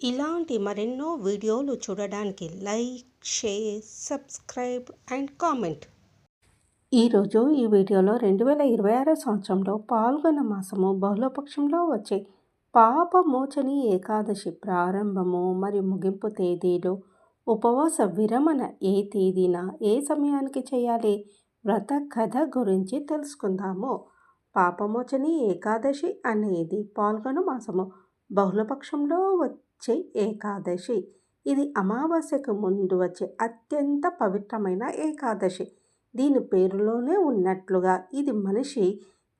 ఇలాంటి మరెన్నో వీడియోలు చూడడానికి like, share, subscribe and comment. ఈరోజు ఈ వీడియోలో 2026 సంవత్సరంలో పాల్గొన మాసము బహుళపక్షంలో వచ్చే పాపమోచని ఏకాదశి ప్రారంభము మరియు ముగింపు తేదీలు, ఉపవాస విరమణ ఏ తేదీన ఏ సమయానికి చేయాలి, వ్రత కథ గురించి తెలుసుకుందాము. పాపమోచని ఏకాదశి అనేది పాల్గొన మాసము బహుళపక్షంలో వచ్చే ఏకాదశి. ఇది అమావాస్యకు ముందు వచ్చే అత్యంత పవిత్రమైన ఏకాదశి. దీని పేరులోనే ఉన్నట్లుగా ఇది మనిషి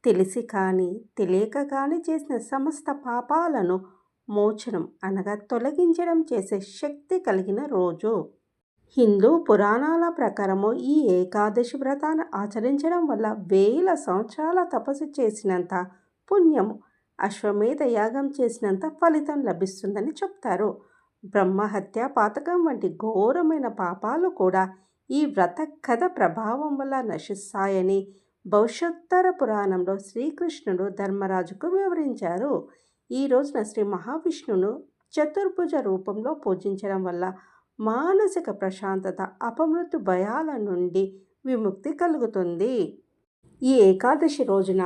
తెలిసి కానీ తెలియక కానీ చేసిన సమస్త పాపాలను మోచనం అనగా తొలగించడం చేసే శక్తి కలిగిన రోజు. హిందూ పురాణాల ప్రకారము ఈ ఏకాదశి వ్రతాన్ని ఆచరించడం వల్ల 1000 సంవత్సరాల తపస్సు చేసినంత పుణ్యము, అశ్వమేధ యాగం చేసినంత ఫలితం లభిస్తుందని చెప్తారు. బ్రహ్మహత్య, పాతకం వంటి ఘోరమైన పాపాలు కూడా ఈ వ్రత కథ ప్రభావం వల్ల నశిస్తాయని భవిష్యోత్తర పురాణంలో శ్రీకృష్ణుడు ధర్మరాజుకు వివరించారు. ఈ రోజున శ్రీ మహావిష్ణువును చతుర్భుజ రూపంలో పూజించడం వల్ల మానసిక ప్రశాంతత, అపమృత్యు భయాల నుండి విముక్తి కలుగుతుంది. ఈ ఏకాదశి రోజున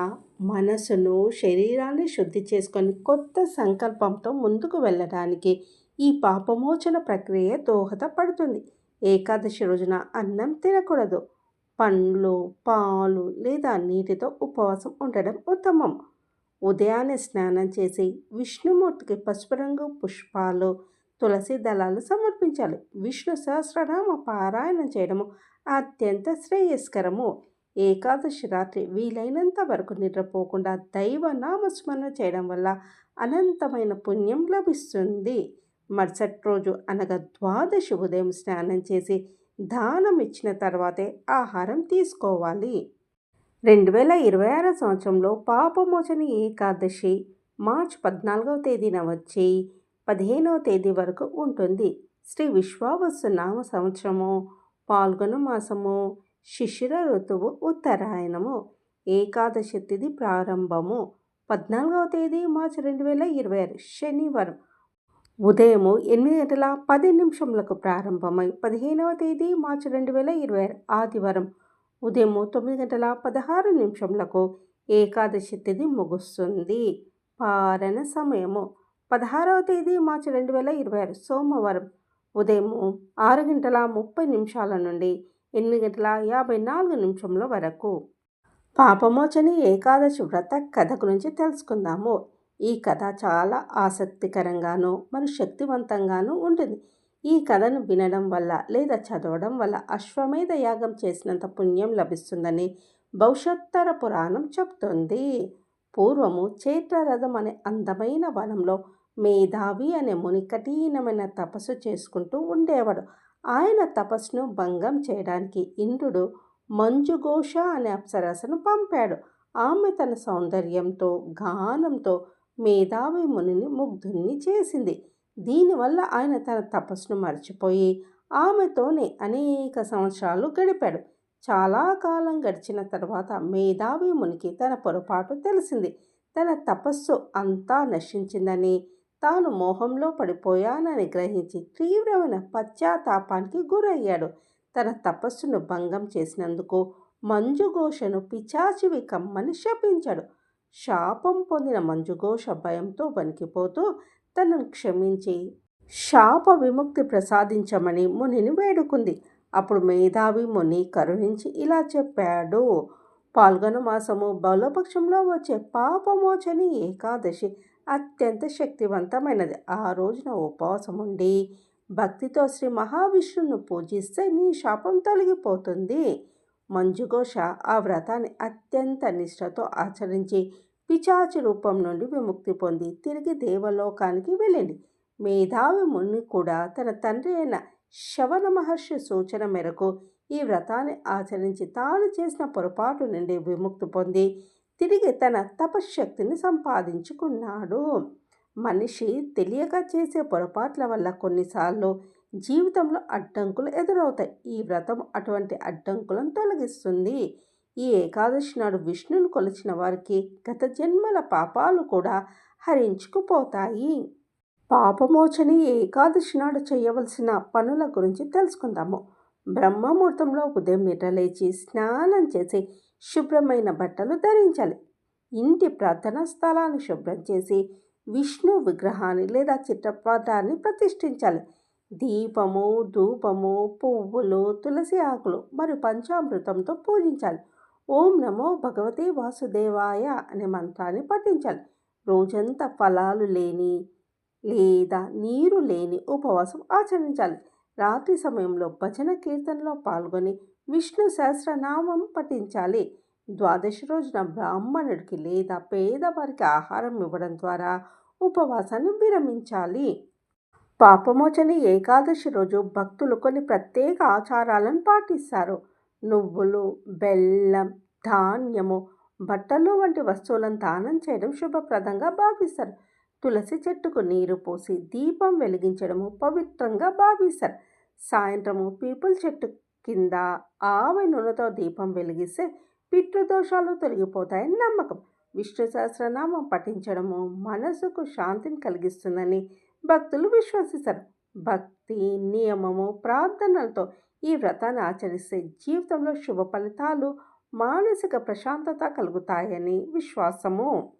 మనసును, శరీరాన్ని శుద్ధి చేసుకొని కొత్త సంకల్పంతో ముందుకు వెళ్ళడానికి ఈ పాపమోచన ప్రక్రియ దోహదపడుతుంది. ఏకాదశి రోజున అన్నం తినకూడదు. పండ్లు, పాలు లేదా నీటితో ఉపవాసం ఉండడం ఉత్తమం. ఉదయాన్నే స్నానం చేసి విష్ణుమూర్తికి పసుపు రంగు పుష్పాలు, తులసి దళాలు సమర్పించాలి. విష్ణు సహస్రనామ పారాయణం చేయడము అత్యంత శ్రేయస్కరము. ఏకాదశి రాత్రి వీలైనంత వరకు నిద్రపోకుండా దైవ నామస్మరణ చేయడం వల్ల అనంతమైన పుణ్యం లభిస్తుంది. మరుసటి రోజు అనగా ద్వాదశి ఉదయం స్నానం చేసి దానం ఇచ్చిన తర్వాతే ఆహారం తీసుకోవాలి. 2026 సంవత్సరంలో పాపమోచని ఏకాదశి మార్చి 14వ తేదీన వచ్చి 15వ తేదీ వరకు ఉంటుంది. శ్రీ విశ్వావసు నామ సంవత్సరము, పాల్గొన మాసము, శిశిర ఋతువు, ఉత్తరాయణము. ఏకాదశి తిథి ప్రారంభము 14వ తేదీ మార్చి 2026 శనివారం ఉదయము 8:10 ప్రారంభమై 15వ తేదీ మార్చి 2026 ఆదివారం ఉదయము 9:16 ఏకాదశి తిథి ముగుస్తుంది. పారణ సమయము 16వ తేదీ మార్చి 2026 సోమవారం ఉదయము 6:30 నుండి 8:54 వరకు. పాపమోచని ఏకాదశి వ్రత కథ గురించి తెలుసుకుందాము. ఈ కథ చాలా ఆసక్తికరంగాను మరియు శక్తివంతంగాను ఉంటుంది. ఈ కథను వినడం వల్ల లేదా చదవడం వల్ల అశ్వమేధ యాగం చేసినంత పుణ్యం లభిస్తుందని భవిష్యోత్తర పురాణం చెప్తుంది. పూర్వము చైత్రరథం అనే అందమైన వనంలో మేధావి అనే ముని కఠినమైన తపస్సు చేసుకుంటూ ఉండేవాడు. ఆయన తపస్సును భంగం చేయడానికి ఇంద్రుడు మంజుఘోష అనే అప్సరసను పంపాడు. ఆమె తన సౌందర్యంతో, గానంతో మేధావి మునిని ముగ్ధుణ్ణి చేసింది. దీనివల్ల ఆయన తన తపస్సును మర్చిపోయి ఆమెతోనే అనేక సంవత్సరాలు గడిపాడు. చాలా కాలం గడిచిన తర్వాత మేధావి మునికి తన పొరపాటు తెలిసింది. తన తపస్సు అంతా నశించిందని, తాను మోహంలో పడిపోయానని గ్రహించి తీవ్రమైన పశ్చాత్తాపానికి గురయ్యాడు. తన తపస్సును భంగం చేసినందుకు మంజుఘోషను పిశాచివి కమ్మని శపించాడు. శాపం పొందిన మంజుఘోష భయంతో వణికిపోతూ తనను క్షమించి శాప విముక్తి ప్రసాదించమని మునిని వేడుకుంది. అప్పుడు మేధావి ముని కరుణించి ఇలా చెప్పాడు: పాల్గొన మాసము బహుళపక్షంలో వచ్చే పాపమోచని ఏకాదశి అత్యంత శక్తివంతమైనది. ఆ రోజున ఉపవాసం ఉండి భక్తితో శ్రీ మహావిష్ణువును పూజిస్తే నీ శాపం తొలగిపోతుంది. మంజుఘోష ఆ వ్రతాన్ని అత్యంత నిష్ఠతో ఆచరించి పిశాచి రూపం నుండి విముక్తి పొంది తిరిగి దేవలోకానికి వెళ్ళింది. మేధావి ముని కూడా తన తండ్రి అయిన శవన మహర్షి సూచన మేరకు ఈ వ్రతాన్ని ఆచరించి తాను చేసిన పొరపాటు నుండి విముక్తి పొంది తిరిగి తన తపశ్శక్తిని సంపాదించుకున్నాడు. మనిషి తెలియక చేసే పొరపాట్ల వల్ల కొన్నిసార్లు జీవితంలో అడ్డంకులు ఎదురవుతాయి. ఈ వ్రతం అటువంటి అడ్డంకులను తొలగిస్తుంది. ఈ ఏకాదశి నాడు విష్ణువును కొలిచిన వారికి గత జన్మల పాపాలు కూడా హరించుకుపోతాయి. పాపమోచని ఏకాదశి నాడు చేయవలసిన పనుల గురించి తెలుసుకుందాము. బ్రహ్మముహూర్తంలో ఉదయం నిద్రలేచి స్నానం చేసి శుభ్రమైన బట్టలు ధరించాలి. ఇంటి ప్రార్థనా స్థలాన్ని శుభ్రం చేసి విష్ణు విగ్రహాన్ని లేదా చిత్రపటాన్ని ప్రతిష్ఠించాలి. దీపము, ధూపము, పువ్వులు, తులసి ఆకులు మరియు పంచామృతంతో పూజించాలి. ఓం నమో భగవతే వాసుదేవాయ అనే మంత్రాన్ని పఠించాలి. రోజంతా ఫలాలు లేని లేదా నీరు లేని ఉపవాసం ఆచరించాలి. రాత్రి సమయంలో భజన కీర్తనలో పాల్గొని విష్ణు సహస్రనామం పఠించాలి. ద్వాదశి రోజున బ్రాహ్మణుడికి లేదా పేదవారికి ఆహారం ఇవ్వడం ద్వారా ఉపవాసాన్ని విరమించాలి. పాపమోచని ఏకాదశి రోజు భక్తులు కొన్ని ప్రత్యేక ఆచారాలను పాటిస్తారు. నువ్వులు, బెల్లం, ధాన్యము, బట్టలు వంటి వస్తువులను దానం చేయడం శుభప్రదంగా భావిస్తారు. తులసి చెట్టుకు నీరు పోసి దీపం వెలిగించడము పవిత్రంగా భావిస్తారు. సాయంత్రము పీపుల్ చెట్టు కింద ఆవ నూనెతో దీపం వెలిగిస్తే పితృదోషాలు తొలగిపోతాయని నమ్మకం. విష్ణు సహస్రనామం పఠించడము మనసుకు శాంతిని కలిగిస్తుందని భక్తులు విశ్వసిస్తారు. భక్తి, నియమము, ప్రార్థనలతో ఈ వ్రతాన్ని ఆచరిస్తే జీవితంలో శుభ ఫలితాలు, మానసిక ప్రశాంతత కలుగుతాయని విశ్వాసము.